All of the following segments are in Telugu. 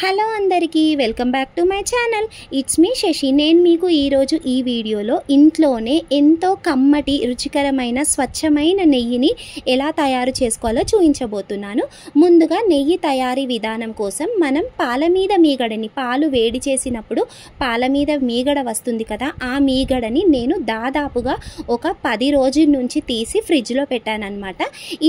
హలో అందరికీ welcome back to my channel. It's me Shashi. నేను మీకు ఈరోజు ఈ వీడియోలో ఇంట్లోనే ఎంతో కమ్మటి రుచికరమైన స్వచ్ఛమైన నెయ్యిని ఎలా తయారు చేసుకోవాలో చూపించబోతున్నాను. ముందుగా నెయ్యి తయారీ విధానం కోసం మనం పాల మీద మీగడని, పాలు వేడి చేసినప్పుడు పాల మీద మీగడ వస్తుంది కదా, ఆ మీగడని నేను దాదాపుగా ఒక 10 రోజుల నుంచి తీసి ఫ్రిడ్జ్లో పెట్టానన్నమాట.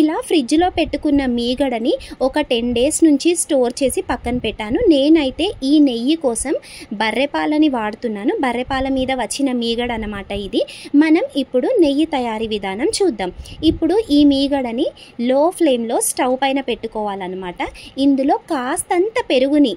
ఇలా ఫ్రిడ్జ్లో పెట్టుకున్న మీగడని ఒక 10 డేస్ నుంచి స్టోర్ చేసి పక్కన పెట్టాను. నేనైతే ఈ నెయ్యి కోసం బర్రెపాలని వాడుతున్నాను. బర్రెపాల మీద వచ్చిన మీగడ అన్నమాట ఇది. మనం ఇప్పుడు నెయ్యి తయారీ విధానం చూద్దాం. ఇప్పుడు ఈ మీగడని లో ఫ్లేమ్లో స్టవ్ పైన పెట్టుకోవాలన్నమాట. ఇందులో కాస్తంత పెరుగుని,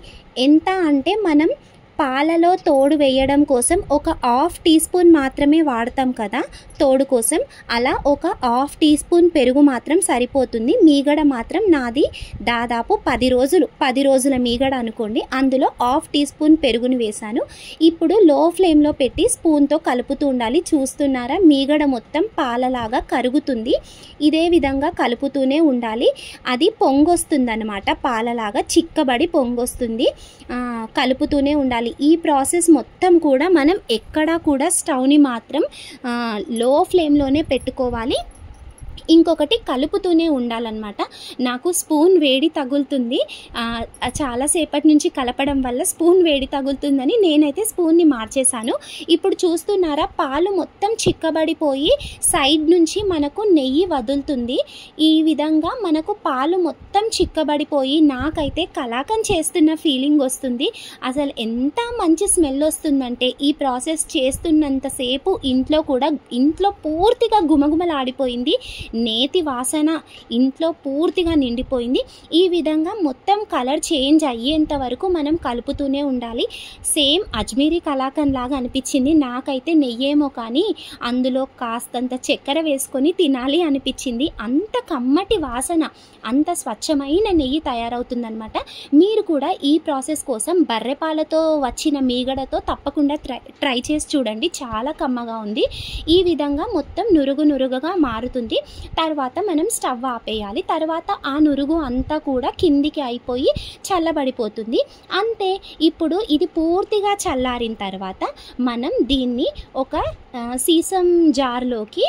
ఎంత అంటే మనం పాలలో తోడు వేయడం కోసం ఒక 1/2 టీ స్పూన్ మాత్రమే వాడతాం కదా తోడు కోసం, అలా ఒక 1/2 టీ స్పూన్ పెరుగు మాత్రం సరిపోతుంది. మీగడ మాత్రం నాది దాదాపు 10 రోజుల మీగడ అనుకోండి. అందులో 1/2 టీ స్పూన్ పెరుగుని వేశాను. ఇప్పుడు లో ఫ్లేమ్లో పెట్టి స్పూన్తో కలుపుతూ ఉండాలి. చూస్తున్నారా, మీగడ మొత్తం పాలలాగా కరుగుతుంది. ఇదే విధంగా కలుపుతూనే ఉండాలి. అది పొంగొస్తుంది అన్నమాట, పాలలాగా చిక్కబడి పొంగొస్తుంది. కలుపుతూనే ఉండాలి. ఈ ప్రాసెస్ మొత్తం కూడా మనం ఎక్కడా కూడా స్టవ్ని మాత్రం లో ఫ్లేమ్లోనే పెట్టుకోవాలి. ఇంకొకటి, కలుపుతూనే ఉండాలన్నమాట. నాకు స్పూన్ వేడి తగులుతుంది, చాలాసేపటి నుంచి కలపడం వల్ల స్పూన్ వేడి తగులుతుందని నేనైతే స్పూన్ని మార్చేశాను. ఇప్పుడు చూస్తున్నారా, పాలు మొత్తం చిక్కబడిపోయి సైడ్ నుంచి మనకు నెయ్యి వదులుతుంది. ఈ విధంగా మనకు పాలు మొత్తం చిక్కబడిపోయి నాకైతే కలాకం చేస్తున్న ఫీలింగ్ వస్తుంది. అసలు ఎంత మంచి స్మెల్ వస్తుందంటే, ఈ ప్రాసెస్ చేస్తున్నంతసేపు ఇంట్లో పూర్తిగా గుమగుమలాడిపోయింది. నేతి వాసన ఇంట్లో పూర్తిగా నిండిపోయింది. ఈ విధంగా మొత్తం కలర్ చేంజ్ అయ్యేంత వరకు మనం కలుపుతూనే ఉండాలి. సేమ్ అజ్మీరీ కలాకన్ లాగా అనిపించింది నాకైతే. నెయ్యేమో కానీ అందులో కాస్తంత చక్కెర వేసుకొని తినాలి అనిపించింది. అంత కమ్మటి వాసన, అంత స్వచ్ఛమైన నెయ్యి తయారవుతుందన్నమాట. మీరు కూడా ఈ ప్రాసెస్ కోసం బర్రెపాలతో వచ్చిన మీగడతో తప్పకుండా ట్రై చేసి చూడండి. చాలా కమ్మగా ఉంది. ఈ విధంగా మొత్తం నురుగుగా మారుతుంది. తర్వాత మనం స్టవ్ ఆపేయాలి. తర్వాత ఆ నురుగు అంతా కూడా కిందికి అయిపోయి చల్లబడిపోతుంది. అంతే. ఇప్పుడు ఇది పూర్తిగా చల్లారిన తర్వాత మనం దీన్ని ఒక సీసం జార్లోకి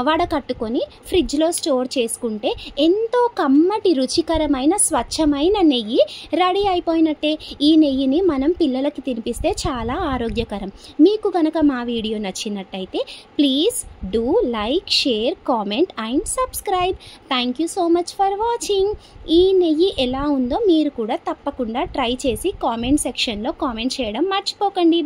వడకట్టుకొని ఫ్రిడ్జ్లో స్టోర్ చేసుకుంటే ఎంతో కమ్మటి రుచికరమైన స్వచ్ఛమైన నెయ్యి రెడీ అయిపోయినట్టే. ఈ నెయ్యిని మనం పిల్లలకి తినిపిస్తే చాలా ఆరోగ్యకరం. మీకు కనుక మా వీడియో నచ్చినట్టయితే please do like, share, comment and subscribe. Thank you so much for watching. ఈ నెయ్యి ఎలా ఉందో మీరు కూడా తప్పకుండా ట్రై చేసి కామెంట్ సెక్షన్లో కామెంట్ చేయడం మర్చిపోకండి.